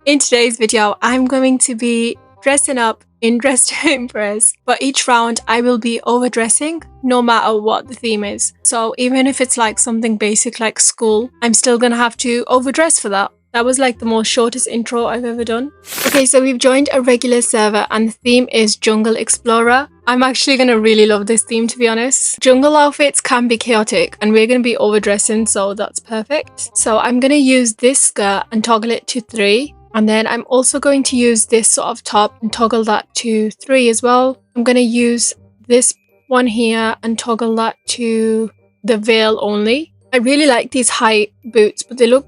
In today's video, I'm going to be dressing up in Dress to Impress, but each round I will be overdressing no matter what the theme is. So even if it's like something basic like school, I'm still gonna have to overdress for that. That was like the most shortest intro I've ever done. Okay, so we've joined a regular server and the theme is Jungle Explorer. I'm actually gonna really love this theme, to be honest. Jungle outfits can be chaotic and we're gonna be overdressing, so that's perfect. So I'm gonna use this skirt and toggle it to 3. And then I'm also going to use this sort of top and toggle that to 3 as well. I'm going to use this one here and toggle that to the veil only. I really like these high boots, but they don't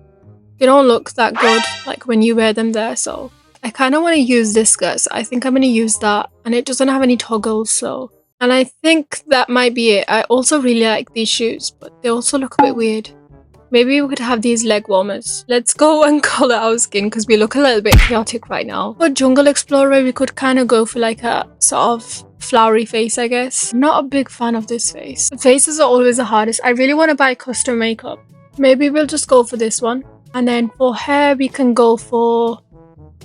look that good like when you wear them there. So I kind of want to use this skirt. So I think I'm going to use that, and it doesn't have any toggles. So, and I think that might be it. I also really like these shoes, but they also look a bit weird. Maybe we could have these leg warmers. Let's go and colour our skin because we look a little bit chaotic right now. For Jungle Explorer, we could kind of go for like a sort of flowery face, I guess. I'm not a big fan of this face. Faces are always the hardest. I really want to buy custom makeup. Maybe we'll just go for this one. And then for hair, we can go for...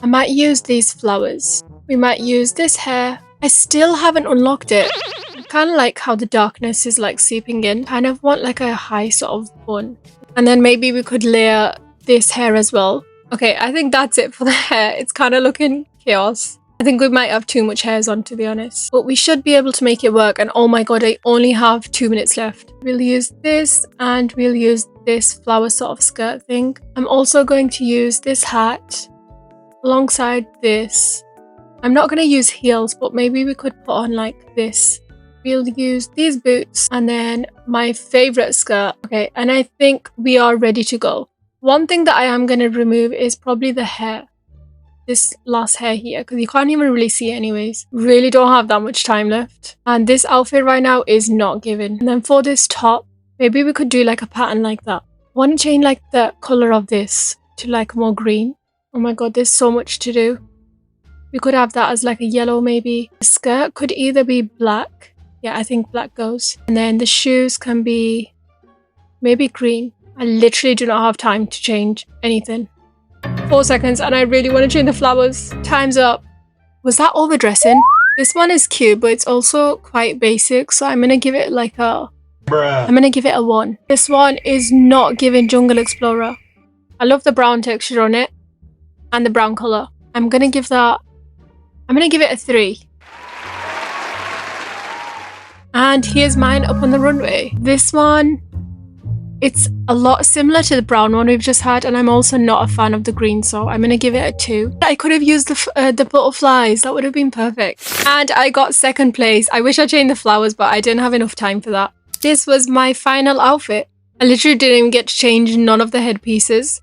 I might use these flowers. We might use this hair. I still haven't unlocked it. I kind of like how the darkness is like seeping in. Kind of want like a high sort of bun. And then maybe we could layer this hair as well. Okay, I think that's it for the hair. It's kind of looking chaos. I think we might have too much hairs on, to be honest. But we should be able to make it work. And oh my god, I only have 2 minutes left. We'll use this and we'll use this flower sort of skirt thing. I'm also going to use this hat alongside this. I'm not going to use heels, but maybe we could put on like this. We'll use these boots and then my favorite skirt. Okay, and I think we are ready to go. One thing that I am going to remove is probably the hair. This last hair here, because you can't even really see it anyways. Really don't have that much time left. And this outfit right now is not given. And then for this top, maybe we could do like a pattern like that. I want to change like the color of this to like more green. Oh my god, there's so much to do. We could have that as like a yellow maybe. The skirt could either be black. Yeah, I think black goes. And then the shoes can be maybe green. I literally do not have time to change anything. 4 seconds and I really want to change the flowers. Time's up. Was that overdressing? This one is cute, but it's also quite basic. So I'm going to give it like a... I'm going to give it a 1. This one is not giving Jungle Explorer. I love the brown texture on it. And the brown colour. I'm going to give that... I'm going to give it a 3. And here's mine up on the runway. This one, it's a lot similar to the brown one we've just had, and I'm also not a fan of the green, so I'm going to give it a 2. I could have used the butterflies. That would have been perfect. And I got second place. I wish I changed the flowers, but I didn't have enough time for that. This was my final outfit. I literally didn't even get to change none of the headpieces.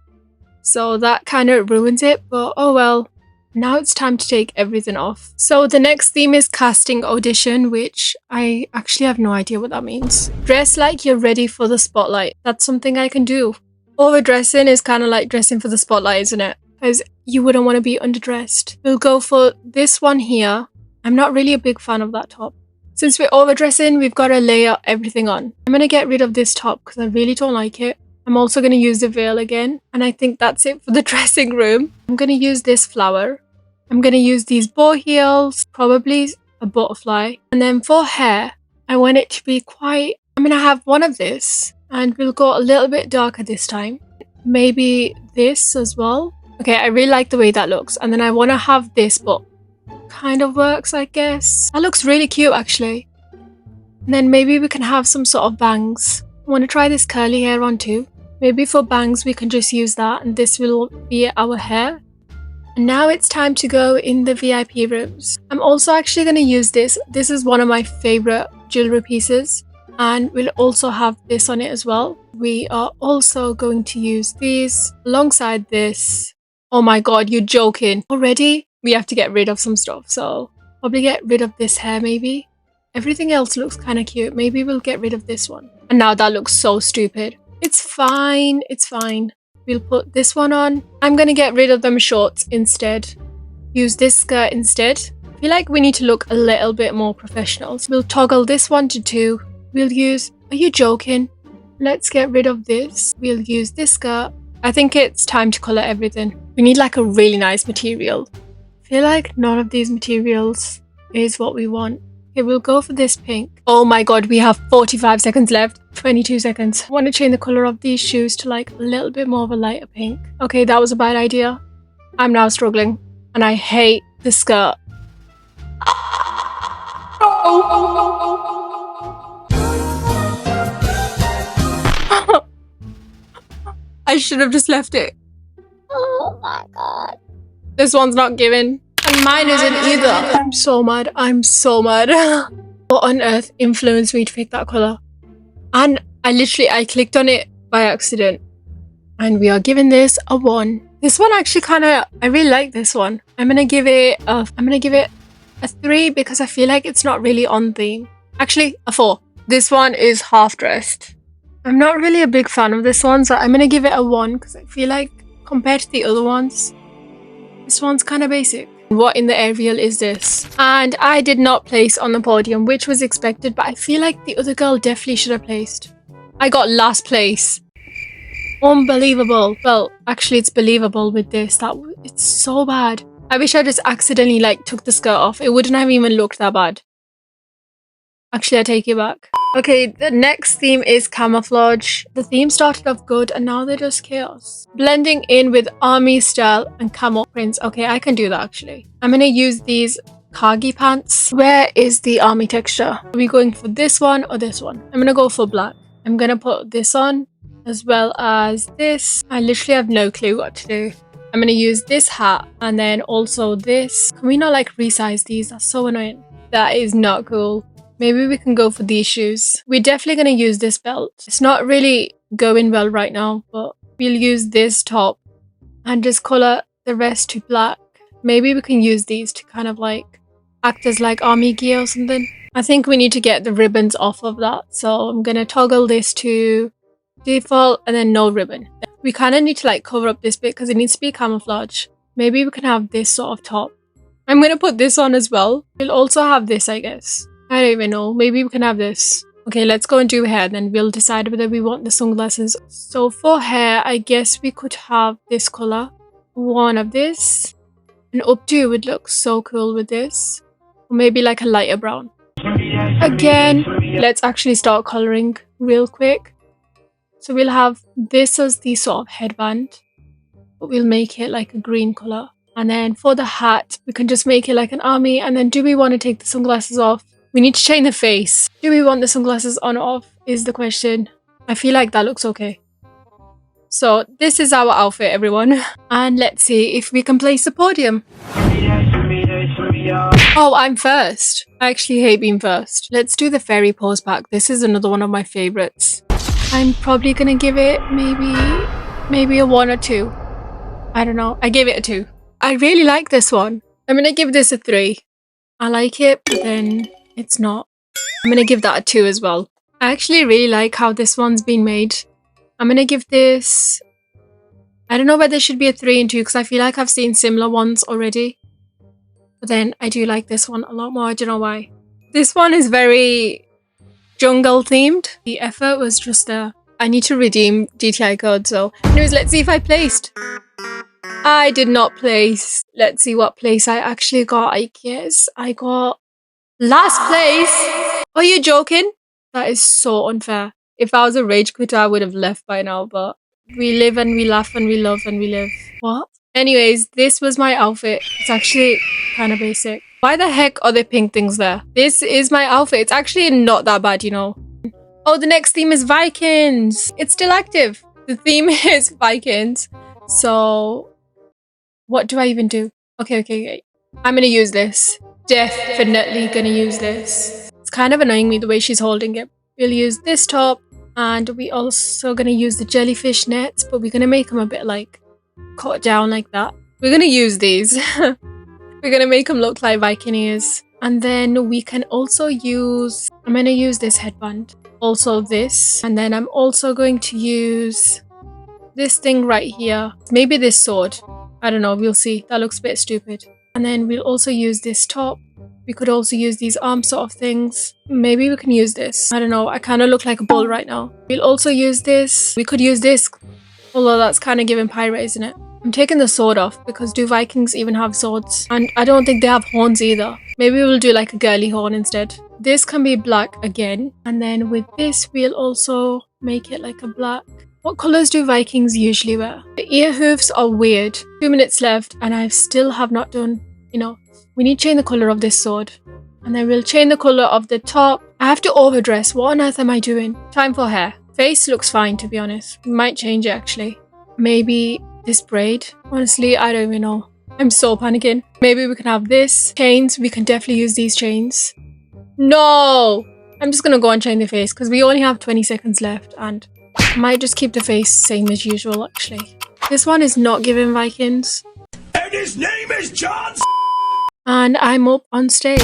So that kind of ruins it, but oh well. Now it's time to take everything off. So the next theme is casting audition, which I actually have no idea what that means. Dress like you're ready for the spotlight. That's something I can do. Overdressing is kind of like dressing for the spotlight, isn't it? Because you wouldn't want to be underdressed. We'll go for this one here. I'm not really a big fan of that top. Since we're overdressing, we've got to layer everything on. I'm going to get rid of this top because I really don't like it. I'm also going to use the veil again. And I think that's it for the dressing room. I'm going to use this flower. I'm going to use these bow heels, probably a butterfly. And then for hair, I want it to be quite... I'm going to have one of this. And we'll go a little bit darker this time. Maybe this as well. Okay, I really like the way that looks. And then I want to have this, but kind of works, I guess. That looks really cute, actually. And then maybe we can have some sort of bangs. I want to try this curly hair on too. Maybe for bangs, we can just use that. And this will be our hair. And now it's time to go in the VIP rooms. I'm also actually going to use this. This is one of my favorite jewelry pieces. And we'll also have this on it as well. We are also going to use these alongside this. Oh my god, you're joking. Already, we have to get rid of some stuff. So probably get rid of this hair maybe. Everything else looks kind of cute. Maybe we'll get rid of this one. And now that looks so stupid. It's fine. It's fine. We'll put this one on. I'm going to get rid of them shorts instead. Use this skirt instead. I feel like we need to look a little bit more professional. So we'll toggle this one to 2. We'll use... Are you joking? Let's get rid of this. We'll use this skirt. I think it's time to colour everything. We need like a really nice material. I feel like none of these materials is what we want. Okay, we'll go for this pink. Oh my god, we have 45 seconds left. 22 seconds. I want to change the color of these shoes to like a little bit more of a lighter pink. Okay, that was a bad idea. I'm now struggling. And I hate the skirt. I should have just left it. Oh my god. This one's not giving. And mine isn't either. I'm so mad. I'm so mad. What on earth influenced me to pick that color? And I clicked on it by accident. And we are giving this a 1. This one actually I really like this one. I'm gonna give it a 3 because I feel like it's not really on theme. Actually, a 4. This one is half dressed. I'm not really a big fan of this one, so I'm gonna give it a 1 because I feel like compared to the other ones, this one's kind of basic. What in the aerial is this? And I did not place on the podium, which was expected, but I feel like the other girl definitely should have placed. I got last place. Unbelievable. Well, actually it's believable with this. It's so bad. I wish I just accidentally like took the skirt off. It wouldn't have even looked that bad. Actually, I take it back. Okay, the next theme is camouflage. The theme started off good and now they're just chaos. Blending in with army style and camo prints. Okay, I can do that actually. I'm gonna use these khaki pants. Where is the army texture? Are we going for this one or this one? I'm gonna go for black. I'm gonna put this on as well as this. I literally have no clue what to do. I'm gonna use this hat and then also this. Can we not like resize these? That's so annoying. That is not cool. Maybe we can go for these shoes. We're definitely going to use this belt. It's not really going well right now, but we'll use this top and just color the rest to black. Maybe we can use these to kind of like act as like army gear or something. I think we need to get the ribbons off of that. So I'm going to toggle this to default and then no ribbon. We kind of need to like cover up this bit because it needs to be camouflage. Maybe we can have this sort of top. I'm going to put this on as well. We'll also have this, I guess. I don't even know. Maybe we can have this. Okay, let's go and do hair, then we'll decide whether we want the sunglasses. So for hair, I guess we could have this color. One of this. An updo would look so cool with this. Or maybe like a lighter brown. Again, let's actually start coloring real quick. So we'll have this as the sort of headband. But we'll make it like a green color. And then for the hat, we can just make it like an army. And then do we want to take the sunglasses off? We need to change the face. Do we want the sunglasses on or off is the question. I feel like that looks okay. So this is our outfit, everyone. And let's see if we can place the podium. Oh, I'm first. I actually hate being first. Let's do the fairy pose back. This is another one of my favorites. I'm probably gonna give it maybe a 1 or 2. I don't know. I gave it a 2. I really like this one. I'm gonna give this a 3. I like it, but then it's not. I'm gonna give that a 2 as well. I actually really like how this one's been made. I'm gonna give this... I don't know whether there should be a 3 and 2 because I feel like I've seen similar ones already. But then I do like this one a lot more. I don't know why. This one is very jungle themed. The effort was just there. I need to redeem GTI code, so... Anyways, let's see if I placed. I did not place. Let's see what place I actually got. I guess I got last place. Are you joking? That is so unfair. If I was a rage quitter, I would have left by now, but we live and we laugh and we love and we live. What? Anyways, this was my outfit. It's actually kind of basic. Why the heck are there pink things there? This is my outfit. It's actually not that bad, you know. Oh, the next theme is Vikings. It's still active. The theme is Vikings. So... what do I even do? Okay. I'm gonna use this. Definitely gonna use this. It's kind of annoying me the way she's holding it. We'll use this top and we also gonna use the jellyfish nets, but we're gonna make them a bit like cut down like that. We're gonna use these. We're gonna make them look like Viking ears. And then we can also use... I'm gonna use this headband. Also this. And then I'm also going to use this thing right here. Maybe this sword. I don't know, we'll see. That looks a bit stupid. And then we'll also use this top. We could also use these arm sort of things. Maybe we can use this. I don't know, I kind of look like a bull right now. We'll also use this. We could use this. Although that's kind of giving pirate, isn't it? I'm taking the sword off because do Vikings even have swords? And I don't think they have horns either. Maybe we'll do like a girly horn instead. This can be black again. And then with this, we'll also make it like a black. What colors do Vikings usually wear? The ear hoofs are weird. 2 minutes left and I still have not done, we need to change the color of this sword. And then we'll change the color of the top. I have to overdress. What on earth am I doing? Time for hair. Face looks fine, to be honest. We might change it actually. Maybe this braid. Honestly, I don't even know. I'm so panicking. Maybe we can have this. Chains. We can definitely use these chains. No! I'm just gonna go and change the face because we only have 20 seconds left and I might just keep the face same as usual actually. This one is not giving Vikings. And his name is John. And I'm up on stage.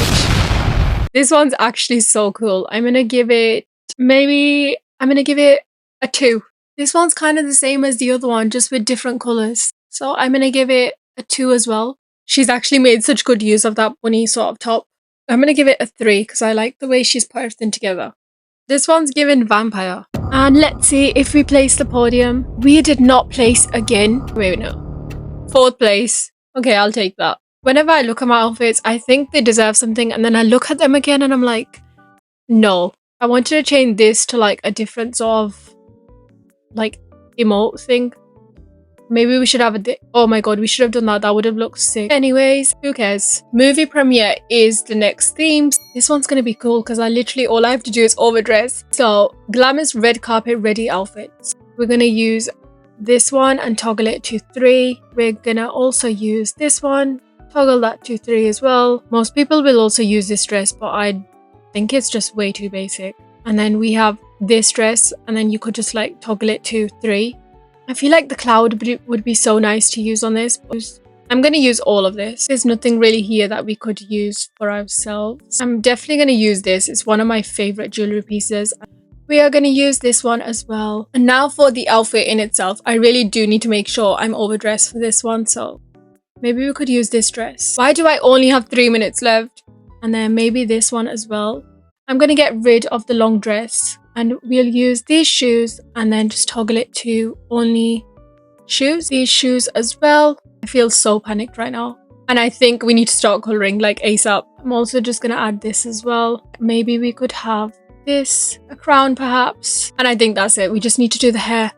This one's actually so cool. I'm gonna give it a 2. This one's kind of the same as the other one, just with different colors. So I'm gonna give it a 2 as well. She's actually made such good use of that bunny sort of top. I'm gonna give it a 3 because I like the way she's put everything together. This one's given vampire. And let's see if we place the podium. We did not place again. Wait, no. 4th place. Okay, I'll take that. Whenever I look at my outfits, I think they deserve something and then I look at them again and I'm like, no. I wanted to change this to like a different sort of like emote thing. Maybe we should have oh my god, we should have done that. That would have looked sick. Anyways, who cares? Movie premiere is the next theme. This one's gonna be cool because all I have to do is overdress. So, glamorous red carpet ready outfits. We're gonna use this one and toggle it to 3. We're gonna also use this one, toggle that to 3 as well. Most people will also use this dress, but I think it's just way too basic. And then we have this dress and then you could just like toggle it to 3. I feel like the cloud would be so nice to use on this. I'm going to use all of this. There's nothing really here that we could use for ourselves. I'm definitely going to use this. It's one of my favorite jewelry pieces. We are going to use this one as well. And now for the outfit in itself. I really do need to make sure I'm overdressed for this one. So maybe we could use this dress. Why do I only have 3 minutes left? And then maybe this one as well. I'm going to get rid of the long dress. And we'll use these shoes and then just toggle it to only shoes. These shoes as well. I feel so panicked right now. And I think we need to start colouring like ASAP. I'm also just going to add this as well. Maybe we could have this, a crown perhaps. And I think that's it. We just need to do the hair.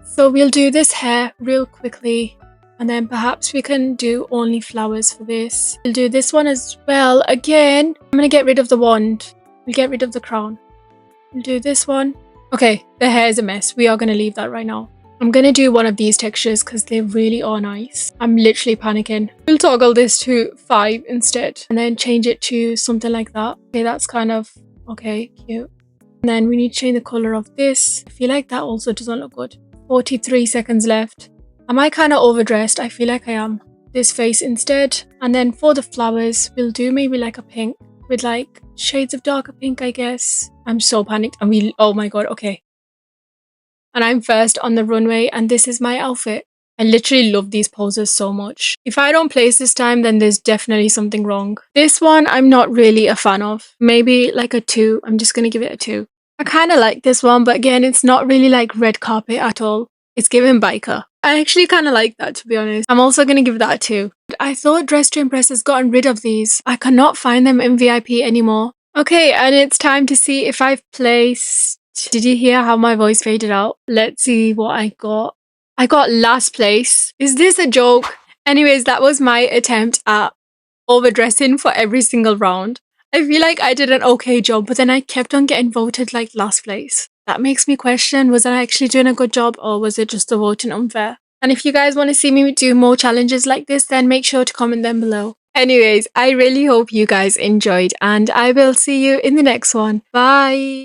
So we'll do this hair real quickly. And then perhaps we can do only flowers for this. We'll do this one as well. Again, I'm going to get rid of the wand. We'll get rid of the crown. We'll do this one. Okay, the hair is a mess. We are going to leave that right now. I'm going to do one of these textures because they really are nice. I'm literally panicking. We'll toggle this to 5 instead and then change it to something like that. Okay, that's kind of, okay, cute. And then we need to change the colour of this. I feel like that also doesn't look good. 43 seconds left. Am I kind of overdressed? I feel like I am. This face instead. And then for the flowers, we'll do maybe like a pink with like shades of darker pink, I guess. I'm so panicked and oh my god, okay. And I'm first on the runway and this is my outfit. I literally love these poses so much. If I don't place this time, then there's definitely something wrong. This one, I'm not really a fan of. Maybe like a 2. I'm just going to give it a 2. I kind of like this one, but again, it's not really like red carpet at all. It's given biker. I actually kind of like that, to be honest. I'm also going to give that a 2. I thought Dress to Impress has gotten rid of these. I cannot find them in VIP anymore. Okay, and it's time to see if I've placed... Did you hear how my voice faded out? Let's see what I got. I got last place. Is this a joke? Anyways, that was my attempt at overdressing for every single round. I feel like I did an okay job, but then I kept on getting voted like last place. That makes me question, was I actually doing a good job or was it just the voting unfair? And if you guys want to see me do more challenges like this, then make sure to comment them below. Anyways, I really hope you guys enjoyed and I will see you in the next one. Bye!